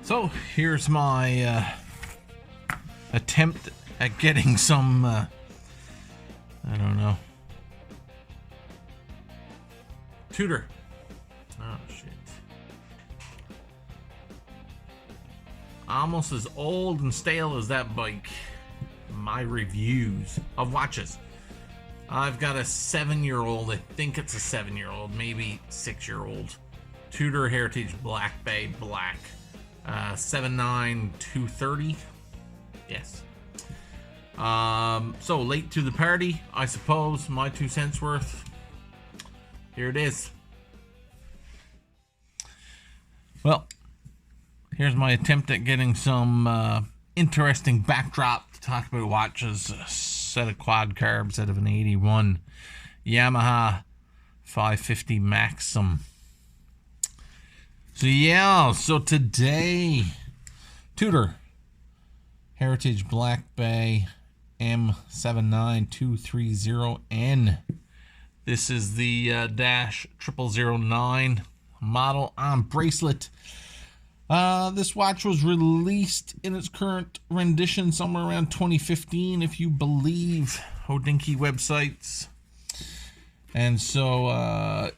So here's my attempt at getting some, I don't know, Tudor. Oh shit. Almost as old and stale as that bike. My reviews of watches. I've got a 7-year-old, I think it's a 7-year-old, maybe 6-year-old. Tudor Heritage Black Bay Black. 79230. Yes. So late to the party, I suppose. My 2 cents worth. Here it is. Well, here's my attempt at getting some interesting backdrop to talk about watches. A set of quad carbs out of an 81 Yamaha 550 Maxim. So yeah, so today, Tudor Heritage Black Bay M79230N. This is the dash 0009 model on bracelet. This watch was released in its current rendition somewhere around 2015, if you believe Hodinkee websites. And so,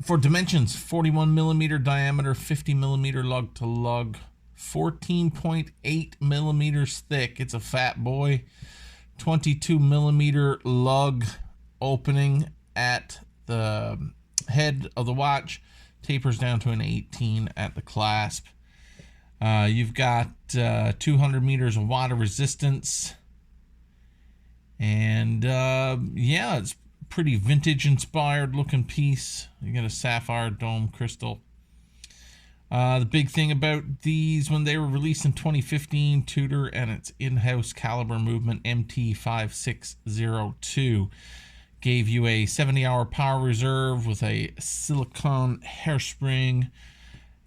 for dimensions, 41 millimeter diameter, 50 millimeter lug to lug, 14.8 millimeters thick. It's a fat boy. 22 millimeter lug opening at the head of the watch, tapers down to an 18 at the clasp. You've got 200 meters of water resistance, and yeah, it's pretty vintage inspired looking piece. You got a sapphire dome crystal. The big thing about these, when they were released in 2015, Tudor and its in-house caliber movement MT5602 gave you a 70-hour power reserve with a silicone hairspring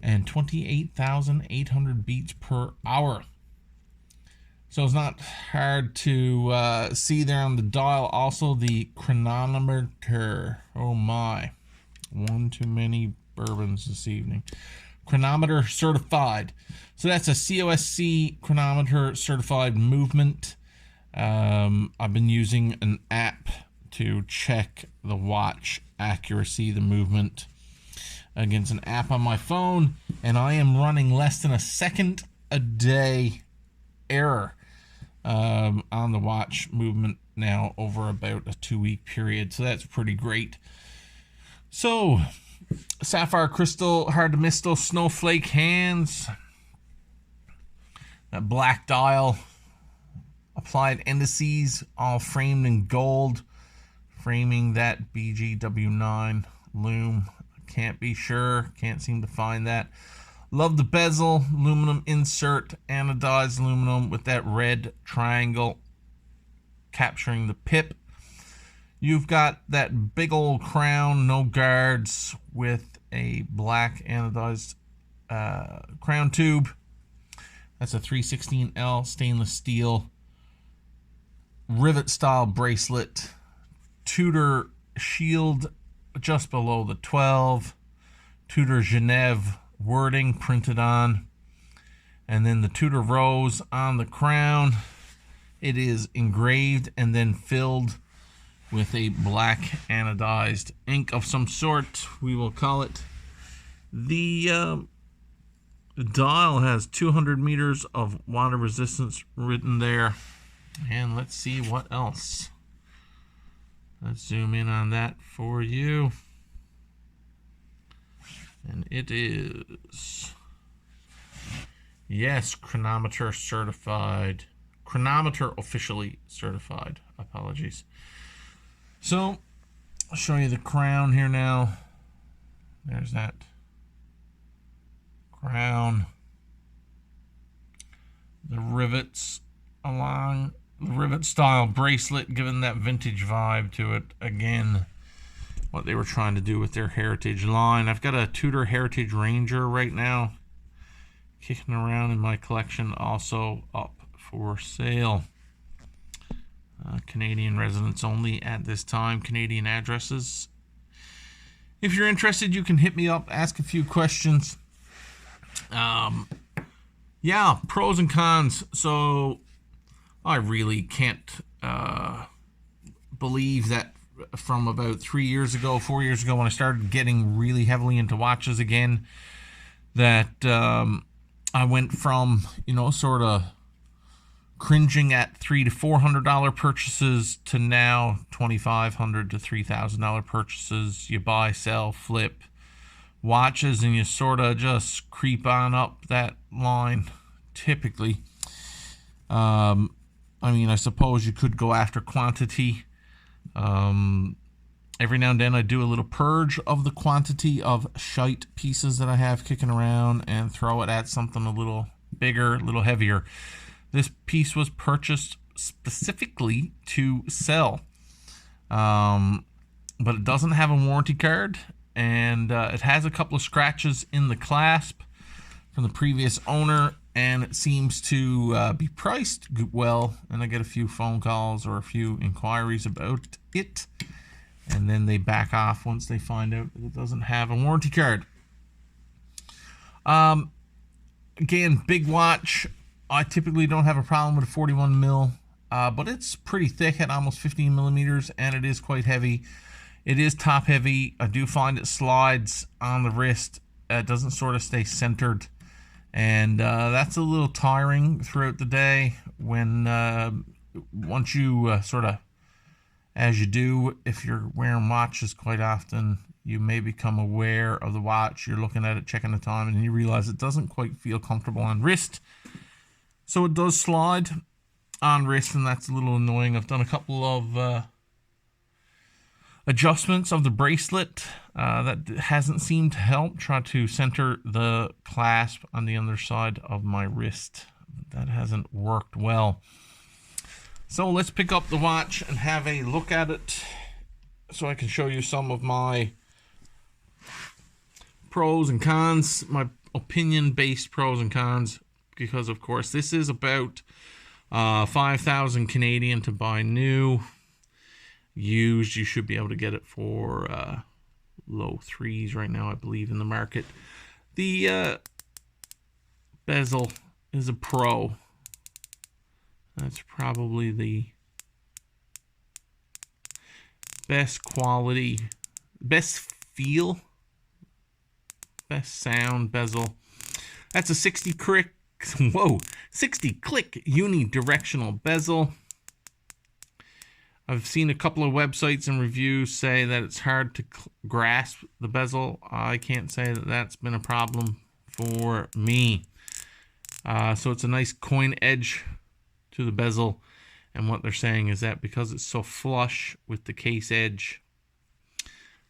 and 28,800 beats per hour. So it's not hard to see there on the dial. Also the chronometer. Oh my, one too many bourbons this evening. Chronometer certified. So that's a COSC chronometer certified movement. I've been using an app to check the watch accuracy, the movement, against an app on my phone, and I am running less than a second a day error on the watch movement now over about a 2-week period. So that's pretty great. So sapphire crystal, hard to miss those snowflake hands. That black dial, applied indices, all framed in gold, framing that BGW9 lume. Can't be sure, can't seem to find that. Love the bezel, aluminum insert, anodized aluminum with that red triangle capturing the pip. You've got that big old crown, no guards, with a black anodized crown tube. That's a 316L stainless steel rivet style bracelet. Tudor shield just below the 12. Tudor Genève wording printed on, and then the Tudor rose on the crown. It is engraved and then filled with a black anodized ink of some sort, we will call it. The dial has 200 meters of water resistance written there, and let's see what else. Let's zoom in on that for you. And it is, yes, chronometer certified. Chronometer officially certified. Apologies. So, I'll show you the crown here now. There's that crown. The rivets along the rivet style bracelet, giving that vintage vibe to it. Again, what they were trying to do with their heritage line. I've got a Tudor Heritage Ranger right now kicking around in my collection, also up for sale. Canadian residents only at this time. Canadian addresses. If you're interested, you can hit me up, ask a few questions. Yeah, pros and cons. So I really can't believe that from about 4 years ago, when I started getting really heavily into watches again, that I went from, sort of cringing at $300 to $400 purchases to now $2,500 to $3,000 purchases. You buy, sell, flip watches, and you sort of just creep on up that line typically. I suppose you could go after quantity. Every now and then I do a little purge of the quantity of shite pieces that I have kicking around and throw it at something a little bigger, a little heavier. This piece was purchased specifically to sell, but it doesn't have a warranty card, and it has a couple of scratches in the clasp from the previous owner, and it seems to be priced well, and I get a few phone calls or a few inquiries about it, and then they back off once they find out that it doesn't have a warranty card. Again, big watch. I typically don't have a problem with a 41 mil, but it's pretty thick at almost 15 millimeters, and it is quite heavy. It is top heavy. I do find it slides on the wrist. It doesn't sort of stay centered, and that's a little tiring throughout the day when once you sort of, as you do, if you're wearing watches quite often, you may become aware of the watch. You're looking at it, checking the time, and you realize it doesn't quite feel comfortable on wrist. So it does slide on wrist, and that's a little annoying. I've done a couple of adjustments of the bracelet that hasn't seemed to help. Try to center the clasp on the underside of my wrist. That hasn't worked well. So let's pick up the watch and have a look at it so I can show you some of my pros and cons, my opinion-based pros and cons, because of course this is about 5,000 Canadian to buy new. Used, you should be able to get it for low threes right now, I believe, in the market. The bezel is a pro. That's probably the best quality, best feel, best sound bezel. That's a 60 click unidirectional bezel. I've seen a couple of websites and reviews say that it's hard to grasp the bezel. I can't say that that's been a problem for me. So it's a nice coin edge to the bezel, and what they're saying is that because it's so flush with the case edge,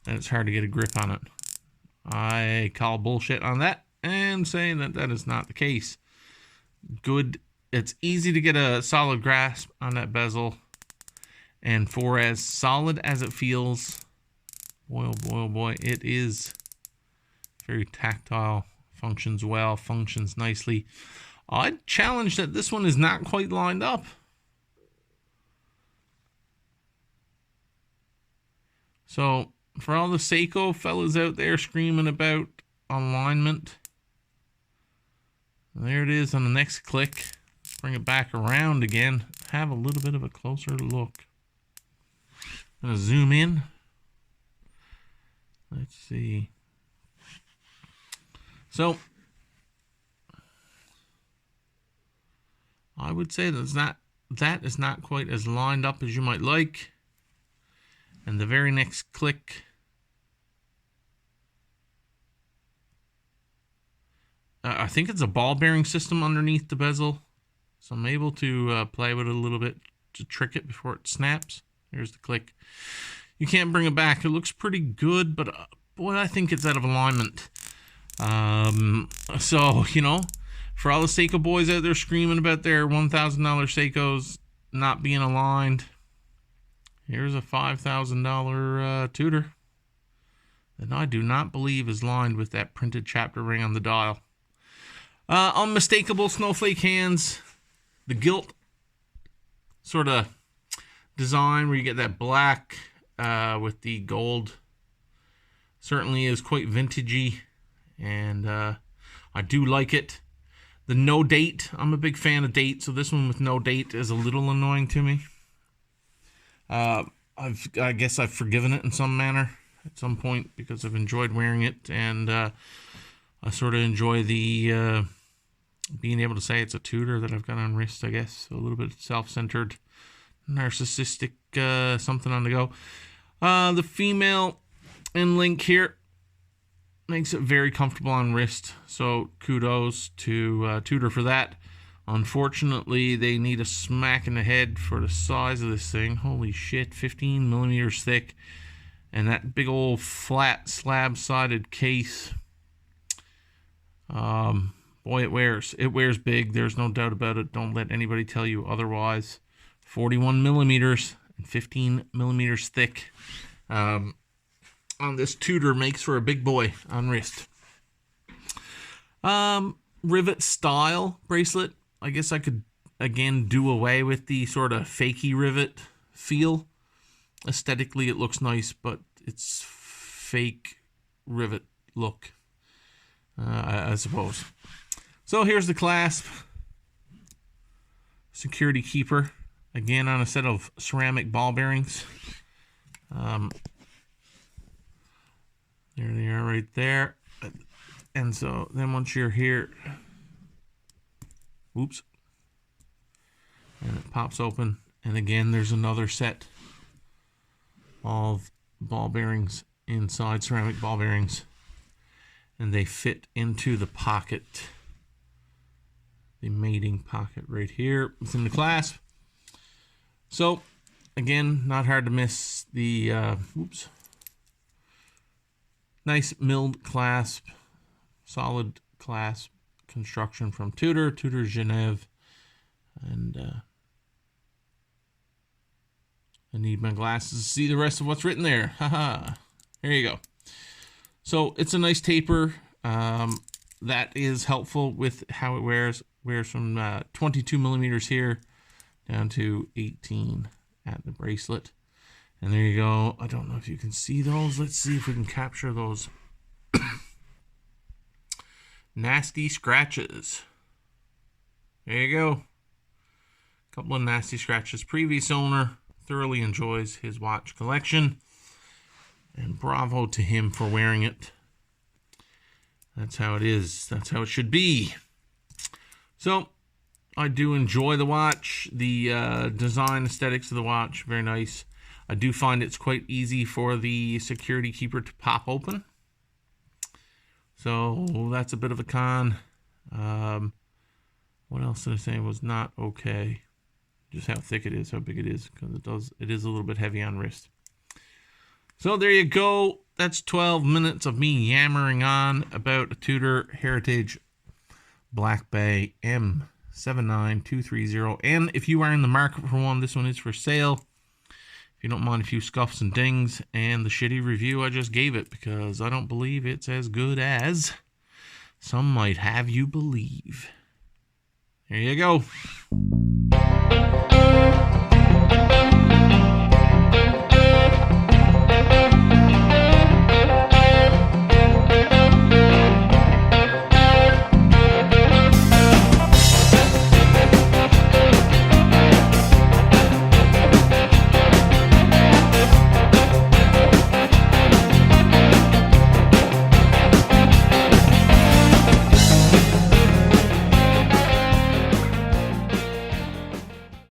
that it's hard to get a grip on it. I call bullshit on that and say that that is not the case. Good, it's easy to get a solid grasp on that bezel, and for as solid as it feels, boy oh boy oh boy, it is very tactile, functions well, functions nicely. I'd challenge that this one is not quite lined up. So for all the Seiko fellas out there screaming about alignment, there it is on the next click. Bring it back around again. Have a little bit of a closer look. I'm going to zoom in. Let's see. So I would say that is not quite as lined up as you might like. And the very next click, I think it's a ball bearing system underneath the bezel, so I'm able to play with it a little bit to trick it before it snaps. Here's the click. You can't bring it back. It looks pretty good, but boy, I think it's out of alignment. So, you know, for all the Seiko boys out there screaming about their $1,000 Seikos not being aligned, here's a $5,000 Tudor that I do not believe is lined with that printed chapter ring on the dial. Unmistakable snowflake hands. The gilt sort of design where you get that black with the gold. Certainly is quite vintagey, and I do like it. The no date, I'm a big fan of date, so this one with no date is a little annoying to me. I guess I've forgiven it in some manner at some point because I've enjoyed wearing it, and I sort of enjoy the being able to say it's a Tudor that I've got on wrist, I guess. So a little bit self-centered, narcissistic, something on the go. The female in link here makes it very comfortable on wrist, so kudos to Tudor for that. Unfortunately, they need a smack in the head for the size of this thing. Holy shit, 15 millimeters thick, and that big old flat slab-sided case. Boy, it wears. It wears big. There's no doubt about it. Don't let anybody tell you otherwise. 41 millimeters and 15 millimeters thick. On this Tudor makes for a big boy on wrist. Rivet style bracelet. I guess I could again do away with the sort of fakey rivet feel. Aesthetically it looks nice, but it's fake rivet look, I suppose. So here's the clasp. Security keeper. Again on a set of ceramic ball bearings. There they are right there. And so then once you're here, oops, and it pops open, and again there's another set of ball bearings inside, ceramic ball bearings, and they fit into the pocket, the mating pocket right here within the clasp. So again, not hard to miss the nice milled clasp, solid clasp construction from Tudor, Tudor Genève, and I need my glasses to see the rest of what's written there. Haha, there you go. So it's a nice taper. That is helpful with how it wears. Wears from 22 millimeters here down to 18 at the bracelet. And there you go. I don't know if you can see those. Let's see if we can capture those nasty scratches. There you go. A couple of nasty scratches. Previous owner thoroughly enjoys his watch collection, and bravo to him for wearing it. That's how it is. That's how it should be. So I do enjoy the watch. The design aesthetics of the watch, very nice. I do find it's quite easy for the security keeper to pop open. So that's a bit of a con. What else did I say was not okay? Just how thick it is, how big it is, because it is a little bit heavy on wrist. So there you go. That's 12 minutes of me yammering on about a Tudor Heritage Black Bay M79230. And if you are in the market for one, this one is for sale. If you don't mind a few scuffs and dings and the shitty review I just gave it, because I don't believe it's as good as some might have you believe. There you go.